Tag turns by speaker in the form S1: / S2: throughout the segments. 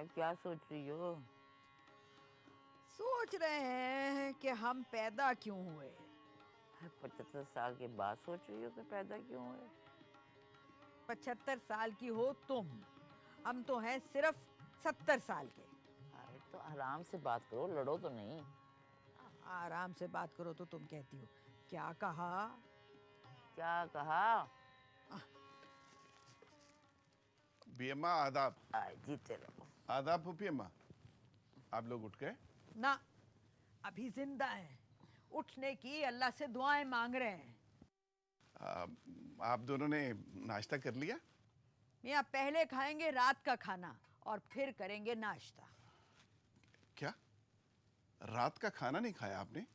S1: अब क्या सोच रही हो?
S2: सोच रहे हैं कि हम पैदा क्यों हुए।
S1: 75 साल के बाद सोच रही हो कि पैदा क्यों हुए?
S2: 75 साल की हो तुम, हम तो हैं सिर्फ 70 साल के।
S1: अरे तो आराम से बात करो, लड़ो तो नहीं।
S2: आराम से बात करो तो तुम कहती हो। क्या कहा?
S1: क्या कहा?
S3: बीएम्मा आदाब।
S1: आए जीते रहो।
S3: आदाब हो बीएम्मा। आप लोग उठ गए?
S2: ना, अभी जिंदा हैं। उठने की अल्लाह से दुआएं मांग रहे हैं।
S3: आप दोनों ने नाश्ता कर लिया?
S2: मियाँ पहले खाएंगे रात का खाना और फिर करेंगे नाश्ता।
S3: क्या रात का खाना नहीं खाया आपने?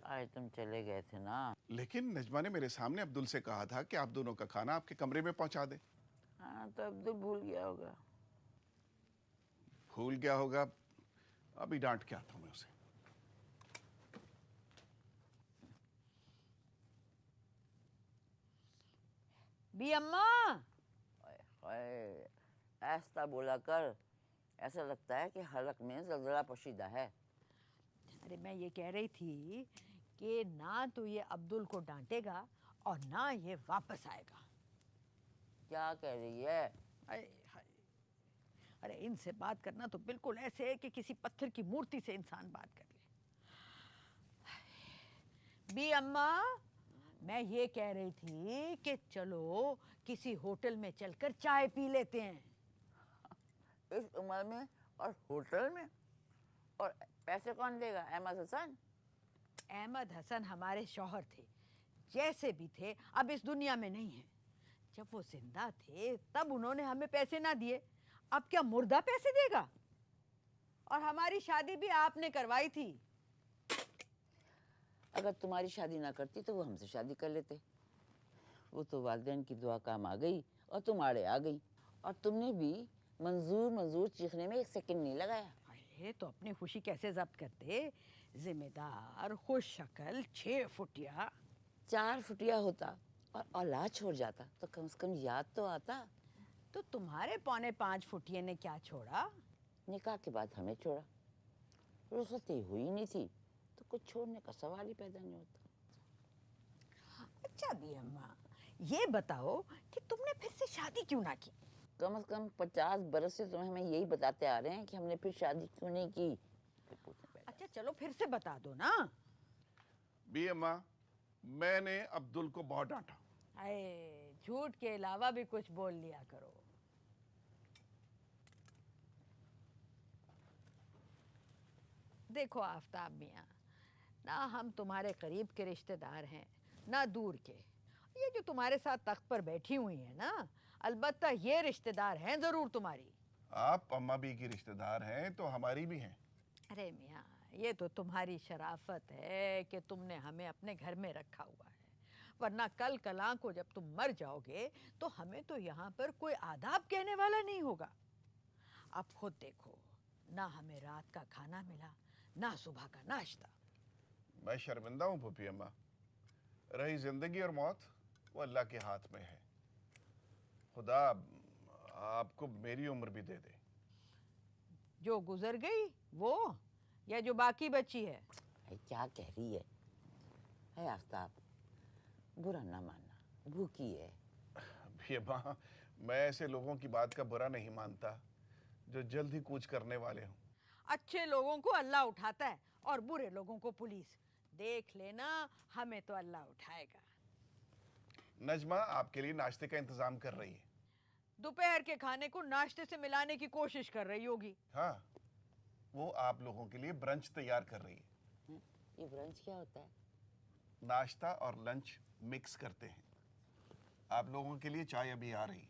S1: आज तुम चले गए थे ना।
S3: लेकिन नजमा ने मेरे सामने अब्दुल से कहा था कि आप दोनों का खाना आपके कमरे में पहुंचा दे।
S1: हाँ तो अब्दुल भूल गया होगा।
S3: भूल गया होगा? अभी डांट के आता हूं मैं उसे।
S2: बी अम्मा,
S1: ऐसा बोला कर, ऐसा लगता है कि हलक में जलजला पोशीदा है।
S2: अरे मैं ये कह रही थी कि ना तो ये अब्दुल को डांटेगा और ना ये वापस आएगा।
S1: क्या कह रही है?
S2: अरे हाय, अरे इनसे बात करना तो बिल्कुल ऐसे है कि किसी पत्थर की मूर्ति से इंसान बात कर ले। बी अम्मा, मैं ये कह रही थी कि चलो किसी होटल में चलकर चाय पी लेते हैं।
S1: इस उम्र में और होटल में? और पैसे कौन देगा? अहमद हसन?
S2: अहमद हसन हमारे शौहर थे, जैसे भी थे अब इस दुनिया में नहीं है। जब वो जिंदा थे तब उन्होंने हमें पैसे ना दिए, अब क्या मुर्दा पैसे देगा? और हमारी शादी भी आपने करवाई थी।
S1: अगर तुम्हारी शादी ना करती तो वो हमसे शादी कर लेते। वो तो वालिदैन की दुआ काम आ गई और तुम आड़े आ गई, और तुमने भी मंजूर चीखने में एक सेकंड नहीं लगाया।
S2: अरे तो अपनी खुशी कैसे जब्त करते? जिम्मेदार, खुश शक्ल, 6 फुटिया।
S1: 4 फुटिया होता और औलाद छोड़ जाता तो कम से कम याद तो आता।
S2: तो तुम्हारे 4.5 फुटिये ने क्या छोड़ा?
S1: निकाह के बाद हमें छोड़ा। रुखसती हुई नहीं थी तो कुछ छोड़ने का सवाल ही पैदा नहीं होता।
S2: अच्छा भी अम्मा, ये बताओ कि तुमने फिर से शादी क्यों ना की?
S1: कम से कम 50 बरस से तुम्हें हमें यही बताते आ रहे हैं कि हमने फिर शादी क्यों नहीं की।
S2: अच्छा चलो फिर से बता दो ना।
S3: बीएम्मा, मैंने अब्दुल को बहुत डांटा।
S2: अरे झूठ के अलावा भी कुछ बोल लिया करो। देखो आफताब मियाँ, ना हम तुम्हारे करीब के रिश्तेदार हैं ना दूर के। ये जो तुम्हारे साथ तख्त पर बैठी हुई है ना, अलबत्ता ये रिश्तेदार हैं जरूर तुम्हारी।
S3: आप अम्मा भी की रिश्तेदार हैं तो हमारी भी हैं।
S2: अरे मियाँ, ये तो तुम्हारी शराफत है कि तुमने हमें अपने घर में रखा हुआ है, वरना कल कला को जब तुम मर जाओगे तो हमें तो यहाँ पर कोई आदाब कहने वाला नहीं होगा। अब खुद देखो, ना हमें रात का खाना मिला ना सुबह का नाश्ता।
S3: मैं शर्मिंदा हूं फूफी अम्मा। रही जिंदगी और मौत, वो अल्लाह के हाथ में है। खुदा आपको मेरी उम्र भी दे दे।
S2: जो गुजर गई वो, या जो बाकी बची है?
S1: क्या कह रही है? आफ्ताब, बुरा ना मानना, भूखी है।
S3: बीएम्मा, मैं ऐसे लोगों की बात का बुरा नहीं मानता जो जल्द ही कूच करने वाले हों।
S2: अच्छे लोगों को अल्लाह उठाता है और बुरे लोगों को पुलिस। देख लेना, हमें तो अल्लाह उठाएगा।
S3: नजमा आपके लिए नाश्ते का इंतजाम कर रही है।
S2: दोपहर के खाने को नाश्ते से मिलाने की कोशिश कर रही होगी।
S3: हाँ, वो आप लोगों के लिए ब्रंच तैयार कर रही है।
S1: ये ब्रंच क्या होता है?
S3: नाश्ता और लंच मिक्स करते हैं। आप लोगों के लिए चाय अभी आ रही है।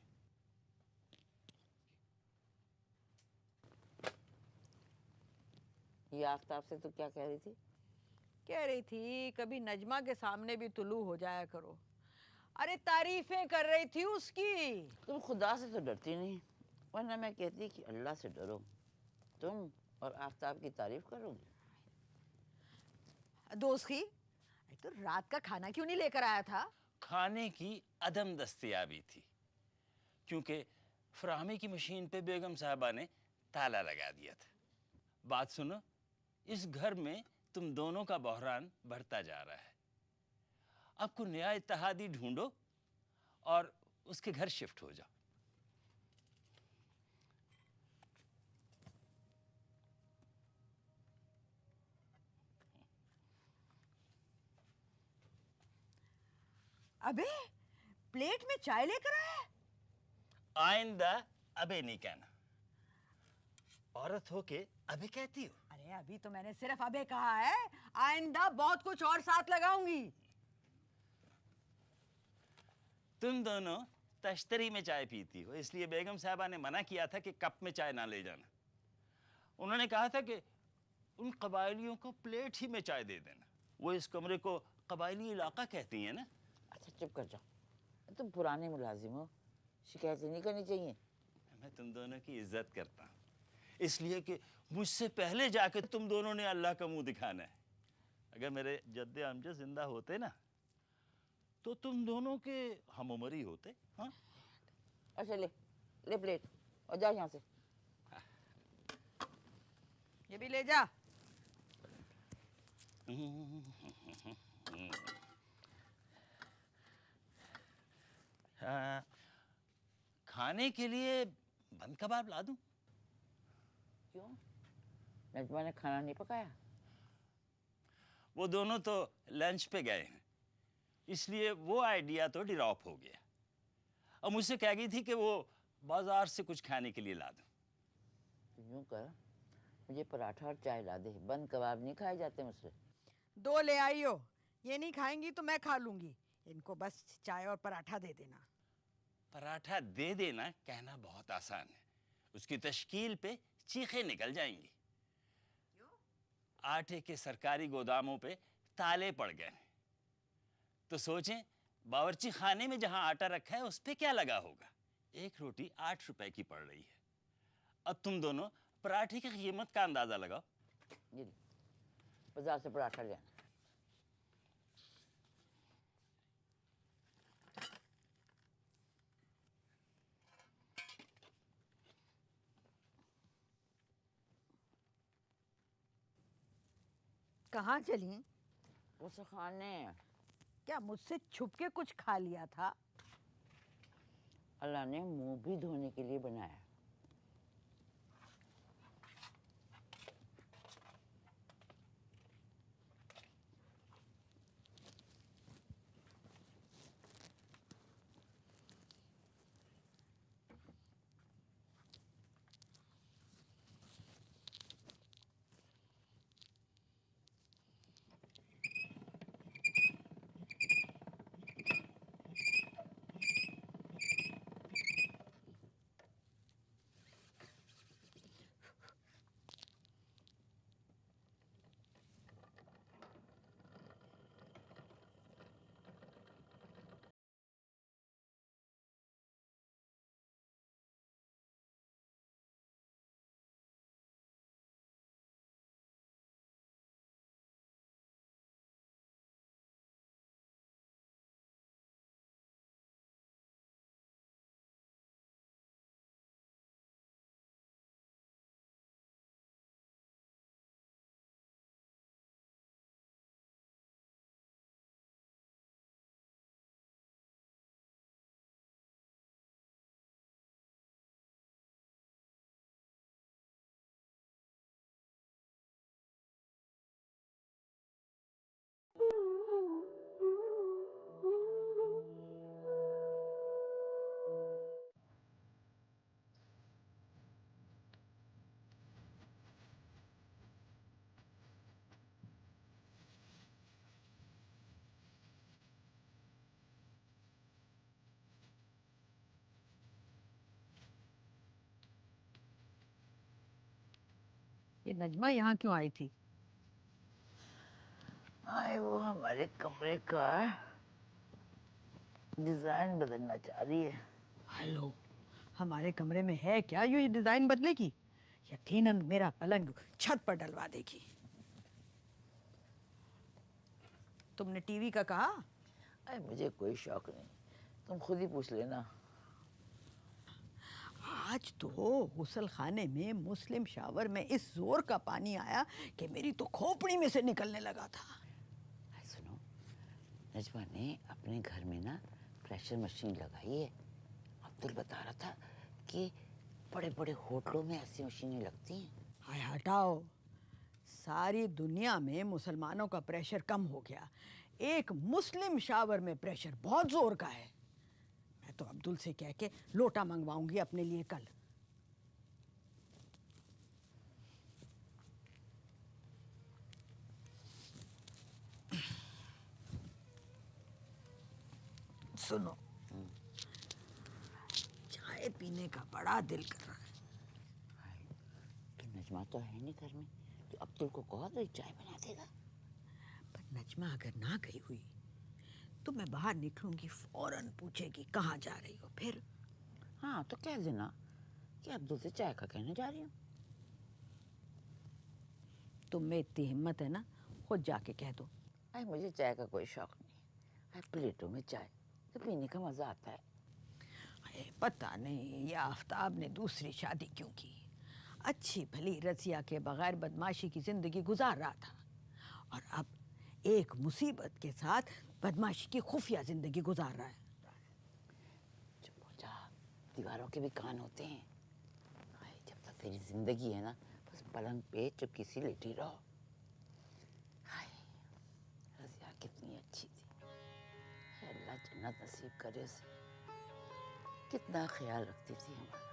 S1: ये आफ्ताब से तो क्या कह रही थी?
S2: कह रही थी कभी नजमा के सामने भी तुलू हो जाया करो। अरे तारीफें कर रही थी उसकी।
S1: तुम खुदा से तो डरती नहीं, वरना मैं कहती कि अल्लाह से डरो। तुम और आफ्ताब की तारीफ करोगी।
S2: दोस्ती, तो रात का खाना क्यों नहीं लेकर आया था?
S4: खाने की अदम दस्तयाबी थी, क्योंकि फराहमी की मशीन पे बेगम साहबा ने ताला लगा दिया था। बात सुनो, इस घर में तुम दोनों का बहरान बढ़ता जा रहा है। अब कोई नया इत्तेहादी ढूंढो और उसके घर शिफ्ट हो जाओ।
S2: अबे प्लेट में चाय लेकर आया है?
S4: आइंदा अबे नहीं कहना। औरत होके अबे कहती हो?
S2: अरे अभी तो मैंने सिर्फ अबे कहा है, आइंदा बहुत कुछ और साथ लगाऊंगी।
S4: तुम दोनों तश्तरी में चाय पीती हो, इसलिए बेगम साहबा ने मना किया था कि कप में चाय ना ले जाना। उन्होंने कहा था कि उन कबायलियों को प्लेट ही में चाय दे देना। वो इस कमरे को कबायली इलाका कहती हैं ना।
S1: अच्छा चुप कर जाओ, तुम पुराने मुलाजिम हो, शिकायतें नहीं करनी चाहिए।
S4: मैं तुम दोनों की इज्जत करता हूँ, इसलिए कि मुझसे पहले जाके तुम दोनों ने अल्लाह का मुंह दिखाना है। अगर मेरे जद्दे अमजद जिंदा होते ना, तो तुम दोनों के हम उम्र ही होते। हाँ,
S1: अच्छा ले ले प्लेट और जा यहाँ से।
S2: ये भी ले जा।
S4: हाँ, खाने के लिए बंद कबाब ला दूं?
S1: क्यों, नजमा ने खाना नहीं पकाया?
S4: वो दोनों तो लंच पे गए हैं, इसलिए वो आइडिया तो ड्रॉप हो गया। अब मुझसे कह गई थी कि वो बाजार से कुछ खाने के लिए ला दूं।
S1: तो यूं कर, मुझे पराठा और चाय ला दे, बंद कबाब नहीं खाए जाते मुझसे।
S2: 2 ले आई हो, ये नहीं खाएंगी तो मैं खा लूंगी। इनको बस चाय और पराठा दे देना।
S4: पराठा दे देना कहना बहुत आसान है, उसकी तश्कील पे चीखें निकल जाएंगी। आटे के सरकारी गोदामों पे ताले पड़ गए हैं, तो सोचें बावर्ची खाने में जहां आटा रखा है उस पे क्या लगा होगा। एक रोटी 8 रुपए की पड़ रही है। अब तुम दोनों पराठे की कीमत का अंदाजा लगाओ।
S1: ये ले, बाजार से पराठा ले आना।
S2: कहाँ चली?
S1: उसे खाने
S2: क्या मुझसे छुप के कुछ खा लिया था?
S1: अल्लाह ने मुंह भी धोने के लिए बनाया।
S2: ये नजमा यहाँ क्यों आई थी?
S1: आए वो हमारे कमरे का डिजाइन बदलना चाह रही है।
S2: हेलो, हमारे कमरे में है क्या ये डिजाइन बदलेगी? यकीनन मेरा पलंग छत पर डलवा देगी। तुमने टीवी का कहा?
S1: अरे मुझे कोई शौक नहीं, तुम खुद ही पूछ लेना।
S2: आज तो गुसल खाने में मुस्लिम शावर में इस जोर का पानी आया कि मेरी तो खोपड़ी में से निकलने लगा था।
S1: सुनो, नजमा ने अपने घर में ना प्रेशर मशीन लगाई है। अब्दुल बता रहा था कि बड़े बड़े होटलों में ऐसी मशीनें लगती हैं।
S2: हाय हटाओ, सारी दुनिया में मुसलमानों का प्रेशर कम हो गया, एक मुस्लिम शावर में प्रेशर बहुत जोर का है। मैं तो अब्दुल से कह के लोटा मंगवाऊंगी अपने लिए कल। सुनो, चाय पीने का बड़ा दिल कर रहा है।
S1: तो नजमा तो है नहीं घर में, तो अब्दुल को कहो तो चाय बना देगा।
S2: पर नजमा अगर ना गई हुई तो मैं बाहर निकलूंगी, फौरन पूछेगी कहाँ जा रही हो। फिर
S1: हाँ तो कह देना कि अब्दुल से चाय का कहने जा रही हूँ।
S2: तुम में इतनी हिम्मत है ना, खुद जाके कह दो।
S1: अरे मुझे चाय का कोई शौक नहीं। अरे प्लेटों में चाय तो पीने का मजा आता है।
S2: अरे पता नहीं ये आफ्ताब ने दूसरी शादी क्यों की। अच्छी भली रजिया के बगैर बदमाशी की जिंदगी गुजार रहा था, और अब एक मुसीबत के साथ बदमाशी की खुफिया जिंदगी गुजार रहा है।
S1: चुप हो जा, दीवारों के भी कान होते हैं। अरे जब तक तेरी जिंदगी है ना, बस पलंग पे चुपकी सी लेटी रहो। हाय, रजिया कितनी अच्छी थी। अल्लाह जन्नत नसीब करे उसे। कितना ख्याल रखती थी हमारा,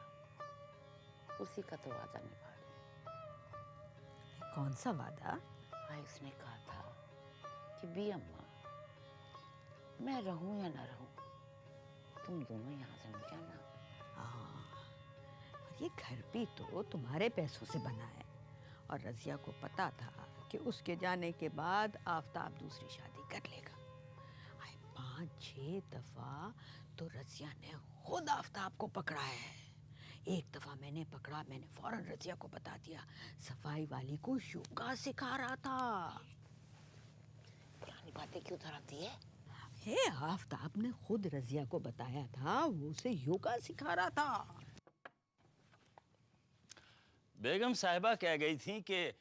S1: उसी का तो वादा निभा रही।
S2: कौन सा वादा?
S1: भाई उसने कहा था कि बी अम्मा, मैं रहूं या ना रहूं, तुम दोनों यहाँ से नहीं जाना।
S2: और ये घर भी तो तुम्हारे पैसों से बना है, और रजिया को पता था कि उसके जाने के बाद आफ्ताब दूसरी शादी कर लेगा। 5-6 दफा तो रजिया ने खुद आफ्ताब को पकड़ा है। एक दफा मैंने पकड़ा, मैंने फौरन रजिया को बता दिया, सफाई वाली को योगा सिखा रहा था।
S1: पुरानी बातें क्यों दोहराती है?
S2: हे, आफ्ताब ने खुद रजिया को बताया था, वो उसे योगा सिखा रहा था।
S4: बेगम साहिबा कह गई थी कि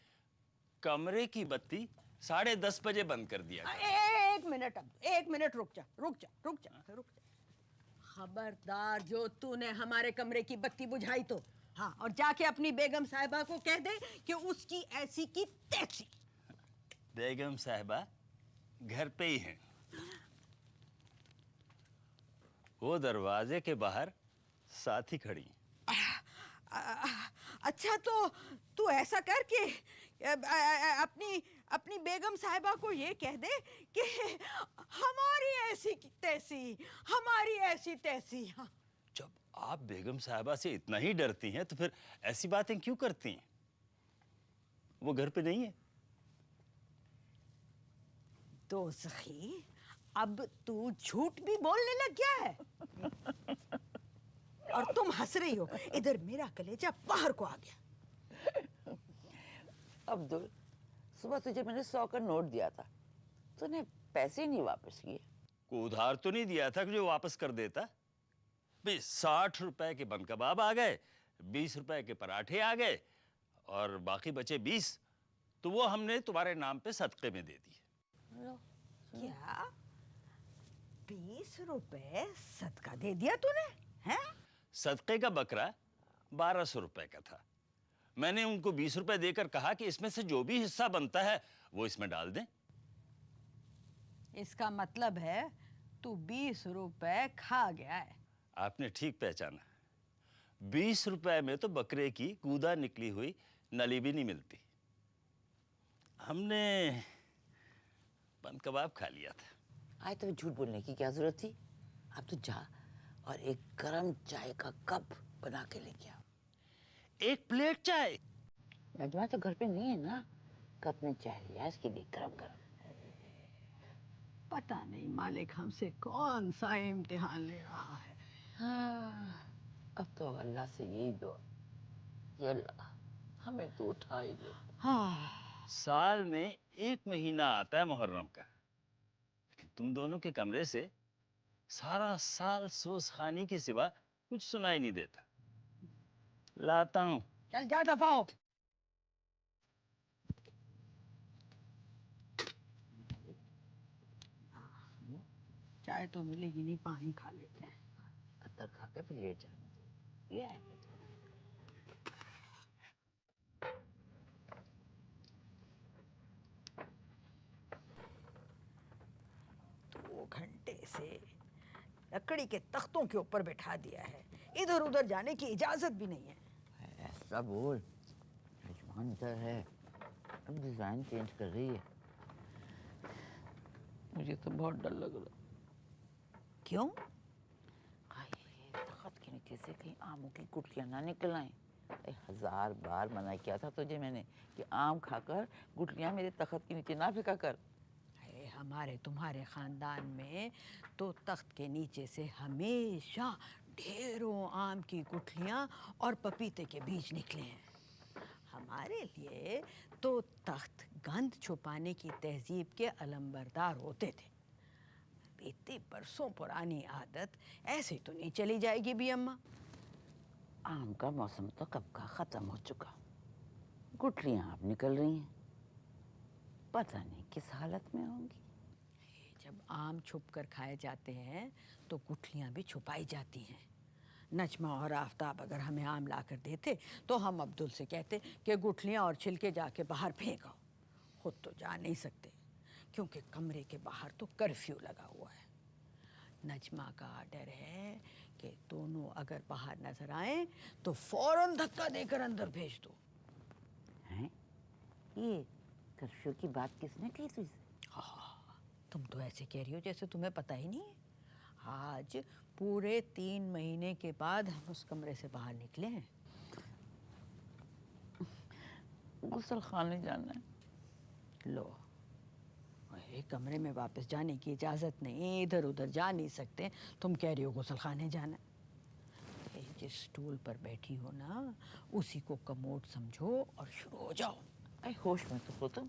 S4: कमरे की बत्ती 10:30 बजे बंद कर दिया करो।
S2: एक मिनट, अब 1 मिनट रुक जा, रुक जा, रुक जा, रुक जा। खबरदार जो तूने हमारे कमरे की बत्ती बुझाई तो, हाँ, और जाके अपनी बेगम साहिबा को कह दे कि उसकी ऐसी की तैसी।
S4: बेगम साहिबा घर पे ही हैं। वो दरवाजे के बाहर साथ ही खड़ी हैं।
S2: अच्छा तो तू ऐसा कर कि अपनी अपनी बेगम साहिबा को ये कह दे कि हमारी ऐसी की तैसी, हमारी ऐसी तैसी। हाँ।
S4: जब आप बेगम साहिबा से इतना ही डरती हैं तो फिर ऐसी बातें क्यों करती हैं? वो घर पे नहीं है।
S2: दोज़खी, अब तू झूठ भी बोलने लग गया है। और तुम हंस रही हो, इधर मेरा कलेजा बाहर को आ गया।
S1: अब्दुल, सुबह तुझे मैंने 100 का नोट दिया था, तूने पैसे नहीं वापस किए।
S4: को उधार तो नहीं दिया था कि जो वापस कर देता। भाई 60 रुपए के बन कबाब आ गए, 20 रुपए के पराठे आ गए, और बाकी बचे 20, तो वो हमने तुम्हारे नाम पे सदक़े में दे दिए।
S2: क्या 20 रुपए सदका दे दिया तूने? हैं?
S4: सदक़े का बकरा 1200 रुपए का था। मैंने उनको 20 रुपए देकर कहा कि इसमें से जो भी हिस्सा बनता है वो इसमें डाल दें।
S2: इसका मतलब है तू 20 रुपए खा गया है।
S4: आपने ठीक पहचाना। 20 रुपए में तो बकरे की कूदा निकली हुई नली भी नहीं मिलती। हमने बन कबाब खा लिया था।
S1: आज तो झूठ बोलने की क्या जरूरत थी? अब तो जा और एक गरम चाय का कप बना के लेके आ।
S4: 1 प्लेट चाय?
S1: नजमा तो घर पे नहीं है ना, कप में चाय लिया इसके लिए गरम गरम।
S2: पता नहीं मालिक हमसे कौन सा इम्तिहान ले रहा है।
S1: हाँ, अब तो अल्लाह से यही दुआ कि अल्लाह हमें तो उठा ही दे।
S2: हाँ।
S4: साल में 1 महीना आता है मुहर्रम का, लेकिन तुम दोनों के कमरे से सारा साल सोस खानी के सिवा कुछ सुनाई नहीं देता। लाता हूँ।
S2: चल जा दफा हो। चाय तो मिलेगी नहीं, पानी खा लेते हैं।
S1: अत्तर खा के फिर लेट जा। ये है।
S2: 2 घंटे से लकड़ी के तख्तों के ऊपर बैठा दिया है, इधर उधर जाने की इजाजत भी नहीं है।
S1: ऐसा बोल, मेजबान इधर है, अब डिजाइन चेंज कर रही है। मुझे तो बहुत डर लग रहा।
S2: क्यों?
S1: तख्त के नीचे से कहीं आमों की गुठलियां ना निकल आए। 1000 बार मना किया था तुझे मैंने कि आम खाकर गुठलियां मेरे तख्त के नीचे ना फेंका कर।
S2: हमारे तुम्हारे खानदान में तो तख्त के नीचे से हमेशा ढेरों आम की गुठलियां और पपीते के बीज निकले हैं। हमारे लिए तो तख्त गंध छुपाने की तहजीब के अलंबरदार होते थे। इतनी बरसों पुरानी आदत ऐसे तो नहीं चली जाएगी भी अम्मा।
S1: आम का मौसम तो कब का खत्म हो चुका, गुठलियां अब निकल रही हैं, पता नहीं किस हालत में होंगी।
S2: जब आम छुप कर खाए जाते हैं तो गुठलियां भी छुपाई जाती हैं। नजमा और आफताब अगर हमें आम ला कर देते तो हम अब्दुल से कहते कि गुठलियां और छिलके जाके बाहर फेंक आओ। खुद तो जा नहीं सकते क्योंकि कमरे के बाहर तो कर्फ्यू लगा हुआ है। नजमा का ऑर्डर है कि दोनों अगर बाहर नजर आए तो फौरन धक्का देकर अंदर भेज दो।
S1: हैं? ये कर्फ्यू की बात किसने की तुझसे?
S2: तुम तो ऐसे कह रही हो जैसे तुम्हें पता ही नहीं है। आज पूरे 3 महीने के बाद हम उस कमरे से बाहर निकले हैं।
S1: गुसल खाने जाना है।
S2: लो, अरे कमरे में वापस जाने की इजाज़त नहीं, इधर उधर जा नहीं सकते। तुम कह रही हो गुसल खाने जाना। जिस स्टूल पर बैठी हो ना उसी को कमोड समझो और शुरू हो जाओ।
S1: अरे होश में तो हो तुम।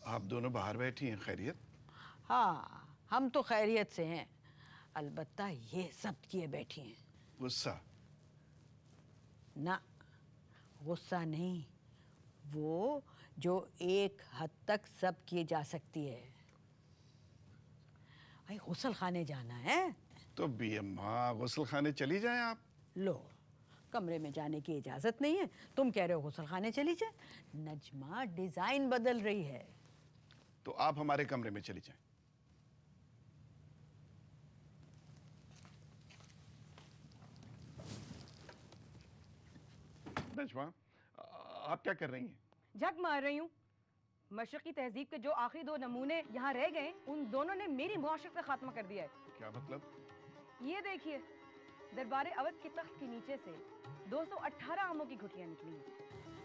S3: आप दोनों बाहर बैठी हैं, खैरियत?
S2: हाँ, हम तो खैरियत से हैं, अलबत्ता ये सब किए बैठी हैं।
S3: गुस्सा?
S2: ना, गुस्सा नहीं, वो जो एक हद तक सब किए जा सकती है। अरे गुसल खाने जाना है
S3: तो बी अम्मा गुस्ल खाने चली जाएं आप।
S2: लो, कमरे में जाने की इजाजत नहीं है, तुम कह रहे हो गुसल खाने चली जाए। नजमा डिजाइन बदल रही है।
S3: तो आप हमारे कमरे में चली जाएं। नजमा, आप क्या कर रही हैं?
S5: झक मार रही हूँ। मशरकी तहजीब के जो आखिरी 2 नमूने यहाँ रह गए, उन दोनों ने मेरी मुआशरत का खात्मा कर दिया है।
S3: क्या मतलब?
S5: ये देखिए, दरबार अवध के तख्त के नीचे से 218 आमों की गुठलियाँ निकली हैं।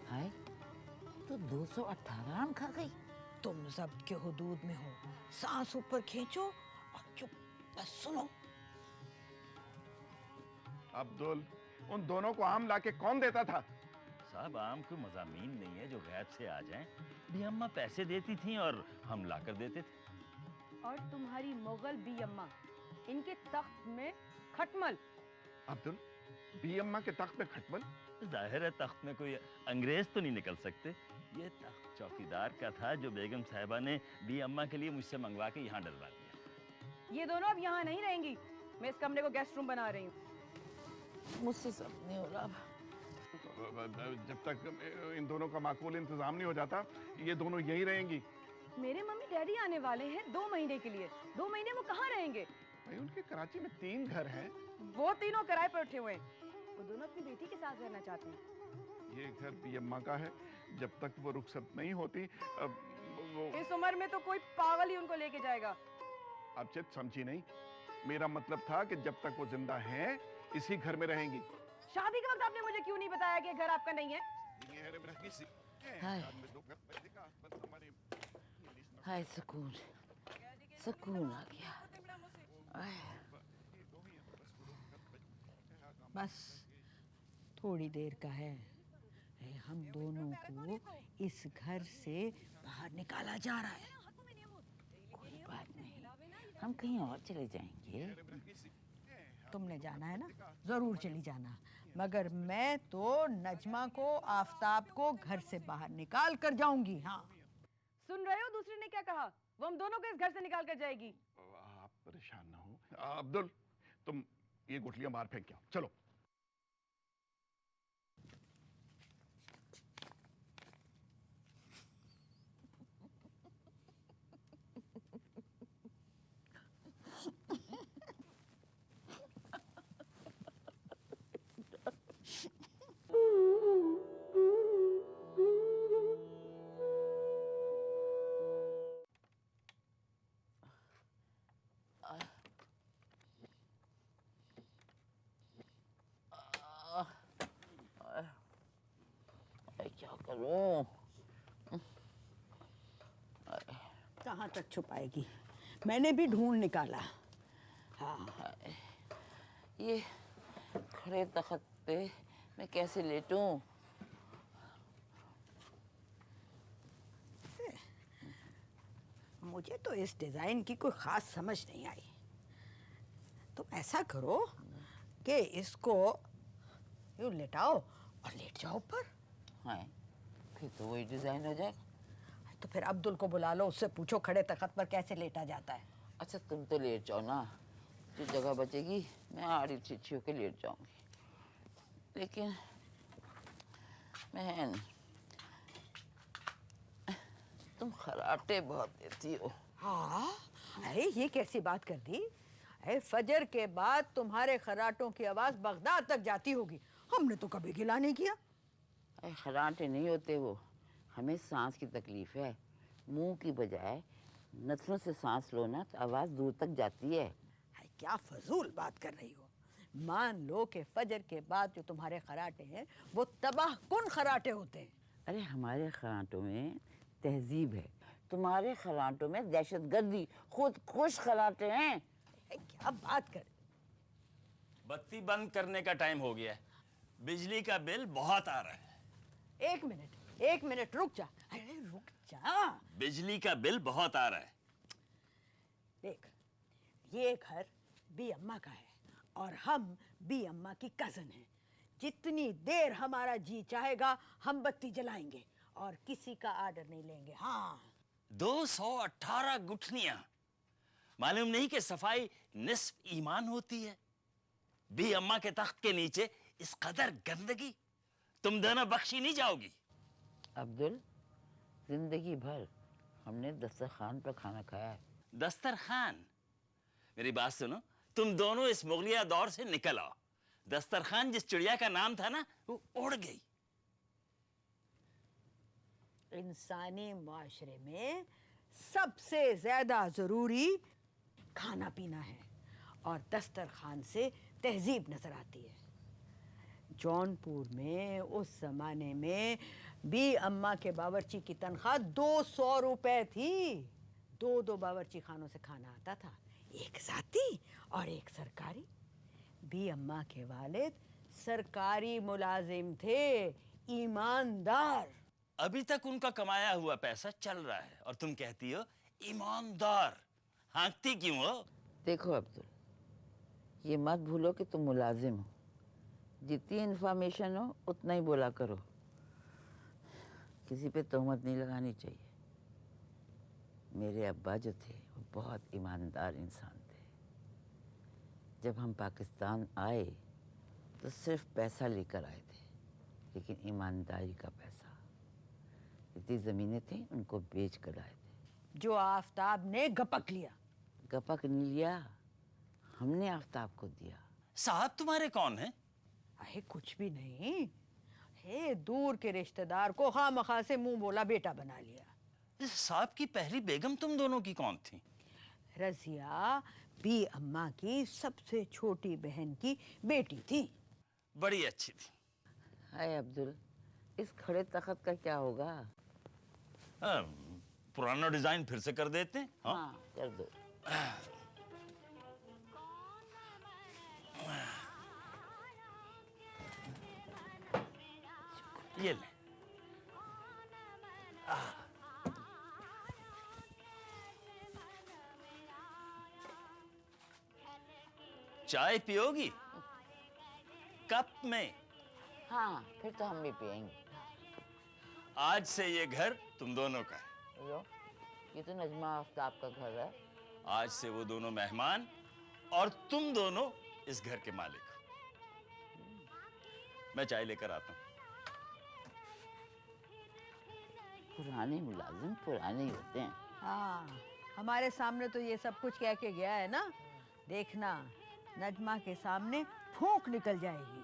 S1: हाय, तो 218 आम खा गई।
S2: तुम जब्त के हुदूद में हो, सांस ऊपर खींचो और चुप बस सुनो।
S3: अब्दुल, उन दोनों को आम लाके कौन देता था?
S4: साहब, आम कोई मज़ामीन नहीं है जो गैब से आ जाएं। भी अम्मा पैसे देती थीं और हम ला कर देते थे।
S5: और तुम्हारी मुगल बी अम्मा, इनके तख्त में खटमल।
S3: अब्दुल, बी अम्मा के तख्त पे खटमल?
S4: जाहिर है तख्त में कोई अंग्रेज तो नहीं निकल सकते। ये तख्त चौकीदार का था जो बेगम साहिबा ने बी अम्मा के लिए मुझसे मंगवा के यहाँ डलवा दिया।
S5: ये दोनों अब यहाँ नहीं रहेंगी। मैं इस कमरे को गेस्ट रूम बना रही हूँ।
S1: मुझसे सब नहीं हो रहा।
S3: जब तक इन दोनों का माकूल इंतजाम नहीं हो जाता, ये दोनों यहीं रहेंगी।
S5: मेरे मम्मी डैडी आने वाले हैं 2 महीने के लिए। 2 महीने वो कहाँ रहेंगे?
S3: भाई, उनके कराची में 3 घर हैं।
S5: वो तीनों किराए पर उठे हुए हैं। वो दोनों अपनी बेटी के साथ रहना चाहते हैं।
S3: ये घर बी अम्मा का है। जब तक वो रुखसत नहीं होती, वो
S5: इस उम्र में तो कोई पागल ही उनको लेके जाएगा।
S3: आप चित समझी नहीं। मेरा मतलब था कि जब तक वो जिंदा हैं, इसी घर में रहेंगी।
S5: शादी के वक्त आपने मुझे क्यों नहीं बताया कि घर आपका नहीं है?
S1: हाय हाय, सुकून सुकून आ गया। आय।
S2: बस थोड़ी देर का है। हम दोनों को इस घर से बाहर निकाला जा रहा है।
S1: कोई बात नहीं, हम कहीं और चले जाएंगे।
S2: तुमने जाना है ना, जरूर चली जाना, मगर मैं तो नजमा को, आफताब को घर से बाहर निकाल कर जाऊंगी। हाँ,
S5: सुन रहे हो दूसरे ने क्या कहा? वो हम दोनों को इस घर से निकाल कर जाएगी।
S3: आप परेशान ना हो। अब्दुल, तुम ये गुठलियां बाहर फेंक के आओ, चलो।
S1: क्या करूं?
S2: कहाँ तक छुपाएगी, मैंने भी ढूंढ निकाला। हाँ,
S1: ये खड़े तख्त पे मैं कैसे लेटूं?
S2: मुझे तो इस डिजाइन की कोई खास समझ नहीं आई। तुम ऐसा करो कि इसको यूं लेटाओ और लेट जाओ ऊपर।
S1: हाँ, फिर तो वही डिजाइन हो जाएगा।
S2: तो फिर अब्दुल को बुला लो, उससे पूछो खड़े तख्त पर कैसे लेटा जाता है।
S1: अच्छा, तुम तो लेट जाओ ना, जो जगह बचेगी मैं आड़ी चिच्छी होके लेट जाऊंगी। लेकिन बहन, तुम खराटे बहुत देती हो।
S2: हाँ, अरे ये कैसी बात कर दी? अरे फजर के बाद तुम्हारे खराटों की आवाज बगदाद तक जाती होगी, हमने तो कभी गिला नहीं किया।
S1: अरे खराटे नहीं होते वो, हमें सांस की तकलीफ है। मुंह की बजाय नथनों से सांस लो ना तो आवाज दूर तक जाती है।
S2: अरे क्या फजूल बात कर रही हो। मान लो कि फजर के बाद जो तुम्हारे खराटे हैं वो तबाह कुन खराटे होते हैं।
S1: अरे हमारे खराटों में तहजीब है, तुम्हारे खराटों में दहशतगर्दी, खुद खुश खराटे हैं।
S2: अरे क्या बात कर।
S4: बत्ती बंद करने का टाइम हो गया है, बिजली का बिल बहुत आ रहा है।
S2: एक मिनट रुक जा। अरे रुक जा।
S4: बिजली का बिल बहुत आ रहा है।
S2: देख, ये घर बी अम्मा का है और हम बी अम्मा की कजन हैं। जितनी देर हमारा जी चाहेगा हम बत्ती जलाएंगे और किसी का आर्डर नहीं लेंगे। हाँ,
S4: 218 गुठलियां। मालूम नहीं कि सफाई निस्फ ईमान होती है। बी अम्मा के तख्त के नीचे इस कदर गंदगी, तुम दोनों बख्शी नहीं जाओगी।
S1: अब्दुल, जिंदगी भर हमने दस्तरखान पर खाना खाया है।
S4: दस्तरखान? मेरी बात सुनो, तुम दोनों इस मुगलिया दौर से निकल आओ। दस्तरखान जिस चिड़िया का नाम था ना, वो उड़ गई।
S2: इंसानी माशरे में सबसे ज्यादा जरूरी खाना पीना है और दस्तरखान से तहजीब नजर आती है। जौनपुर में उस जमाने में बी अम्मा के बावर्ची की तनख्वाह 200 रुपए थी। दो बावर्ची खानों से खाना आता था, एक जाती और एक सरकारी। बी अम्मा के वालिद सरकारी मुलाजिम थे, ईमानदार।
S4: अभी तक उनका कमाया हुआ पैसा चल रहा है और तुम कहती हो ईमानदार। हाँकती क्यों हो?
S1: देखो अब्दुल, ये मत भूलो कि तुम मुलाजिम हो। जितनी इन्फॉर्मेशन हो उतना ही बोला करो, किसी पे तोहमत नहीं लगानी चाहिए। मेरे अब्बा जो थे वो बहुत ईमानदार इंसान थे। जब हम पाकिस्तान आए तो सिर्फ पैसा लेकर आए थे, लेकिन ईमानदारी का पैसा। जितनी ज़मीनें थी उनको बेच कर आए थे।
S2: जो आफताब ने गपक लिया।
S1: गपक नहीं लिया, हमने आफताब को दिया।
S4: साहब तुम्हारे कौन हैं?
S2: अरे कुछ भी नहीं, हे दूर के रिश्तेदार को खामखा से मुंह बोला बेटा बना लिया।
S4: इस साहब की पहली बेगम तुम दोनों की कौन थी?
S2: रजिया बी अम्मा की सबसे छोटी बहन की बेटी थी।
S4: बड़ी अच्छी थी।
S1: हाय अब्दुल, इस खड़े तख्त का क्या होगा?
S4: पुराना डिजाइन फिर से कर देते हैं। हाँ?
S1: हाँ, कर दो।
S4: ये ले। चाय पियोगी? कप में।
S1: हाँ, फिर तो हम भी पियेंगे।
S4: आज से ये घर तुम दोनों का है।
S1: लो, ये तो नजमा आफ्ताब का घर है।
S4: आज से वो दोनों मेहमान और तुम दोनों इस घर के मालिक। मैं चाय लेकर आता हूँ।
S1: पुराने मुलाजिम पुराने ही होते हैं।
S2: हाँ, हमारे सामने तो ये सब कुछ कह के गया है ना। देखना, नजमा के सामने फूंक निकल जाएगी।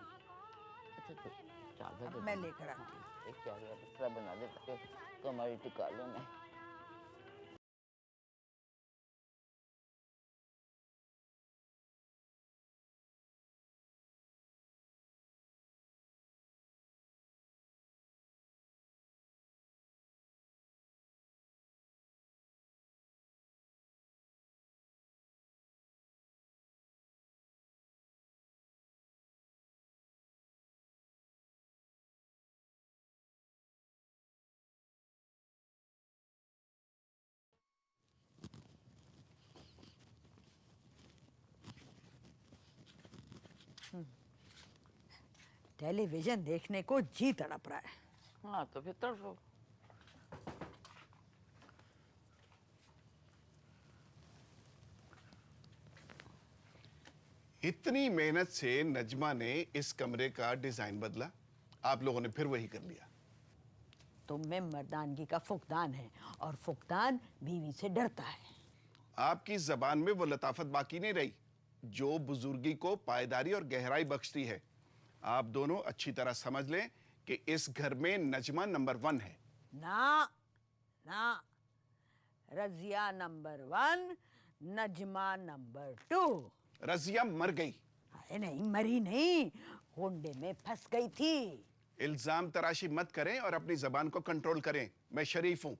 S1: अच्छा तो चादर
S2: अब
S1: दे
S2: मैं
S1: दो।
S2: लेकर आती हूँ।
S1: एक चादर बिस्तरा बना दे ताकि कमर टिका लूं मैं।
S2: टेलीविजन देखने को जी तड़प रहा है।
S1: हाँ तो फिर तड़पो।
S3: इतनी मेहनत से नजमा ने इस कमरे का डिजाइन बदला, आप लोगों ने फिर वही कर लिया।
S2: तुम में मर्दानगी का फुकदान है और फुकदान बीवी से डरता है।
S3: आपकी जबान में वो लताफत बाकी नहीं रही जो बुजुर्गी को पायदारी और गहराई बख्शती है। आप दोनों अच्छी तरह समझ लें कि इस घर में नजमा नंबर 1 है।
S2: ना ना, रजिया नंबर 1, नजमा नंबर 2।
S3: रजिया मर गई।
S2: अरे नहीं, मरी नहीं, होंडे में फंस गई थी।
S3: इल्जाम तराशी मत करें और अपनी जबान को कंट्रोल करें। मैं शरीफ हूं।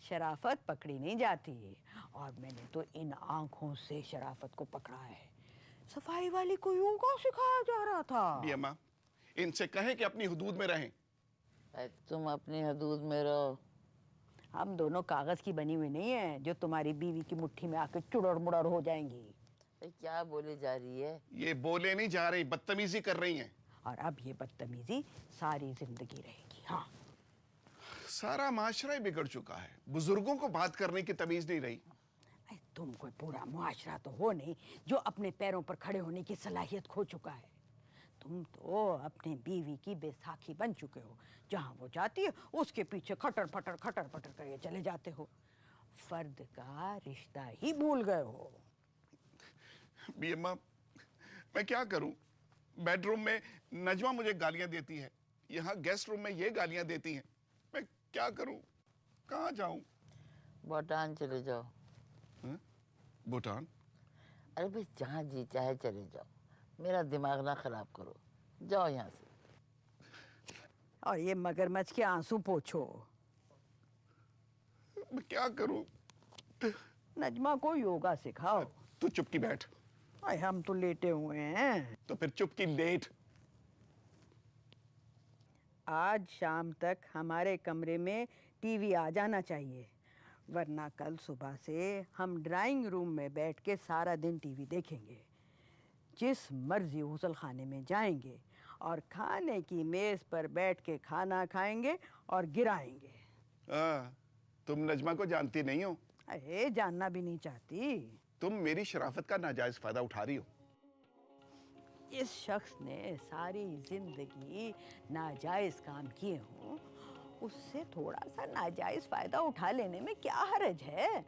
S2: शराफत पकड़ी नहीं जाती और मैंने तो इन आंखों से शराफत को पकड़ा है। सफाई वाली को योगा सिखाया जा रहा था।
S3: बी अम्मा, इनसे कहें कि अपनी हुदूद में रहें।
S1: तुम अपनी हदूद में रहो।
S2: हम दोनों कागज की बनी हुई नहीं है जो तुम्हारी बीवी की मुट्ठी में आकर चुड़र मुड़र हो जाएंगी।
S1: क्या बोले जा रही है?
S3: ये बोले नहीं जा रही, बदतमीजी कर रही हैं।
S2: और अब ये बदतमीजी सारी जिंदगी रहेगी। हाँ,
S3: सारा माशरा ही बिगड़ चुका है। बुजुर्गों को बात करने की तमीज नहीं रही।
S2: तुम कोई पूरा मुआशरा तो हो नहीं जो अपने पैरों पर खड़े होने की सलाहियत खो चुका है। तुम तो अपने बीवी की बैसाखी बन चुके हो। जहां वो जाती है उसके पीछे खटर पटर करके चले जाते हो। फर्द का रिश्ता ही भूल गए हो।
S3: बी अम्मा, मैं क्या करूं? बेडरूम में नजमा मुझे गालियां देती है, यहाँ गेस्ट रूम में ये गालियां देती हैं। मैं क्या करूं? कहाँ जाऊं?
S1: भूटान चले जाओ।
S3: भूटान?
S1: अरे भाई जहाँ जी चाहे चले जाओ, मेरा दिमाग ना खराब करो। जाओ यहाँ से।
S2: और ये मगरमच्छ के आंसू पोछो।
S3: मैं क्या करूं?
S2: नजमा को योगा सिखाओ।
S3: तू चुपकी बैठ।
S2: अरे हम तो लेटे हुए हैं।
S3: तो फिर चुपकी लेट।
S2: आज शाम तक हमारे कमरे में टीवी आ जाना चाहिए, वरना कल सुबह से हम ड्राइंग रूम में बैठ के सारा दिन टीवी देखेंगे। जिस मर्जी गुसल खाने में जाएंगे और खाने की मेज पर बैठ के खाना खाएंगे और गिराएंगे।
S3: तुम नजमा को जानती नहीं हो।
S2: अरे जानना भी नहीं चाहती।
S3: तुम मेरी शराफत का नाजायज फायदा उठा रही हो।
S2: इस शख्स ने सारी जिंदगी नाजायज काम किए हों, उससे थोड़ा सा नाजायज फायदा उठा लेने में क्या हर्ज है।